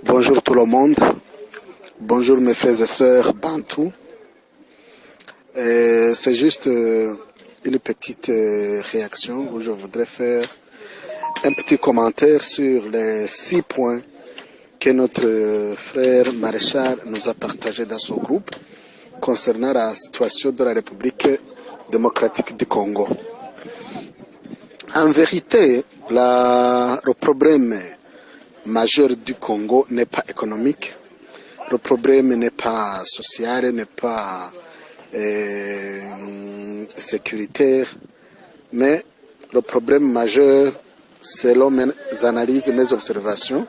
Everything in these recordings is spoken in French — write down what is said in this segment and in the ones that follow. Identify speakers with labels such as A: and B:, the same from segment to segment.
A: Bonjour tout le monde. Bonjour mes frères et sœurs Bantou. C'est juste une petite réaction où je voudrais faire un petit commentaire sur les 6 points que notre frère Maréchal nous a partagés dans son groupe concernant la situation de la République démocratique du Congo. En vérité, le problème majeur du Congo n'est pas économique, le problème n'est pas social, n'est pas sécuritaire, mais le problème majeur, selon mes analyses et mes observations,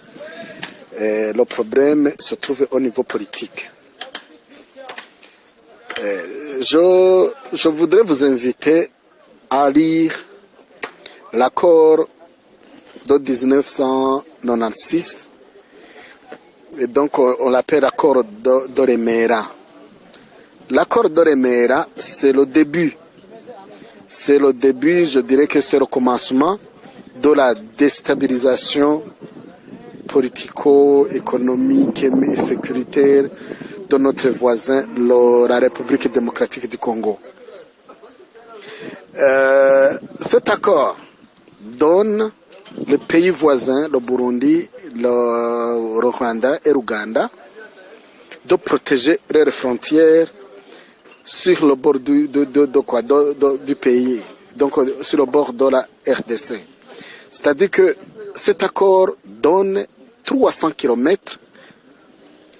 A: le problème se trouve au niveau politique. Je voudrais vous inviter à lire l'accord de 1996, et donc on l'appelle l'accord d'Oremera. L'accord d'Oremera, c'est le début. C'est le début, je dirais que c'est le commencement de la déstabilisation politico-économique et sécuritaire de notre voisin, la République démocratique du Congo. Cet accord donne les pays voisins, le Burundi, le Rwanda et l'Ouganda, de protéger leurs frontières sur le bord du pays, donc sur le bord de la RDC. C'est-à-dire que cet accord donne 300 km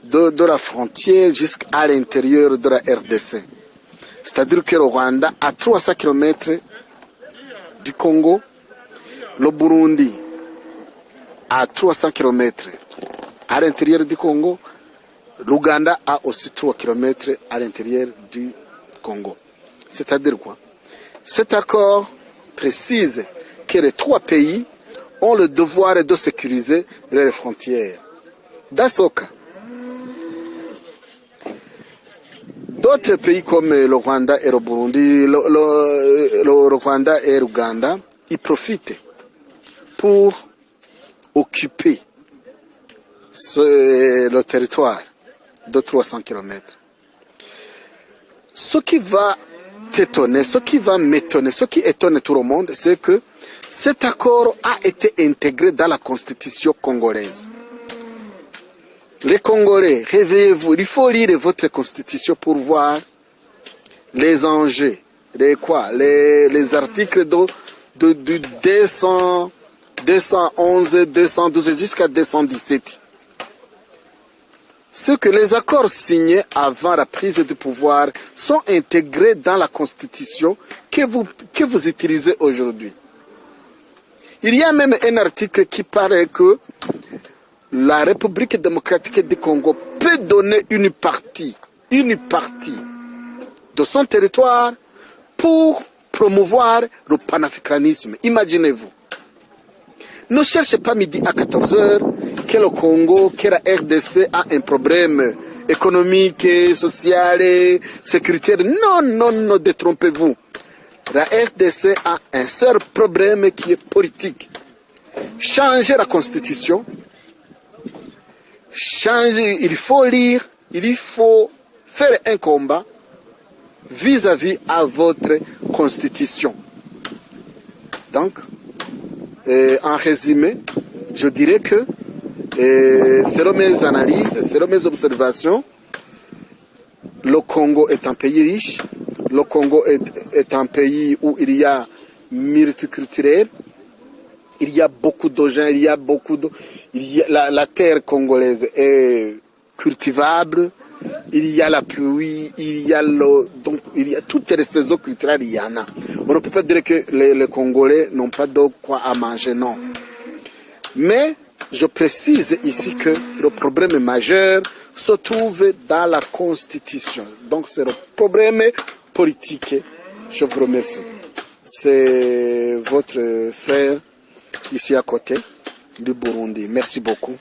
A: de la frontière jusqu'à l'intérieur de la RDC. C'est-à-dire que le Rwanda a 300 km du Congo, le Burundi a 300 km à l'intérieur du Congo, l'Ouganda a aussi 3 km à l'intérieur du Congo. C'est-à-dire quoi? Cet accord précise que les 3 pays ont le devoir de sécuriser leurs frontières. Dans ce cas, d'autres pays comme le Rwanda et le Burundi, le Rwanda et l'Ouganda, ils profitent pour occuper le territoire de 300 km. Ce qui va t'étonner, ce qui va m'étonner, ce qui étonne tout le monde, c'est que cet accord a été intégré dans la constitution congolaise. Les Congolais, réveillez-vous, il faut lire votre constitution pour voir les enjeux, les articles de 200, 211, 212 jusqu'à 217. Ce que les accords signés avant la prise du pouvoir sont intégrés dans la Constitution que vous utilisez aujourd'hui. Il y a même un article qui parle que la République démocratique du Congo peut donner une partie de son territoire pour promouvoir le panafricanisme. Imaginez-vous. Ne cherchez pas midi à 14h que le Congo, que la RDC a un problème économique, social, sécuritaire. Non, non, non, détrompez-vous. La RDC a un seul problème qui est politique. Changer la constitution, il faut lire, il faut faire un combat vis-à-vis à votre constitution. Donc, en résumé, je dirais que selon mes analyses, selon mes observations, le Congo est un pays riche, le Congo est un pays où il y a multiculturel, il y a beaucoup de gens, il y a beaucoup de... la terre congolaise est cultivable, il y a la pluie, il y a toutes les saisons culturelles, il y en a. On ne peut pas dire que les Congolais n'ont pas de quoi à manger, non. Mais je précise ici que le problème majeur se trouve dans la Constitution. Donc c'est le problème politique. Je vous remercie. C'est votre frère ici à côté du Burundi. Merci beaucoup.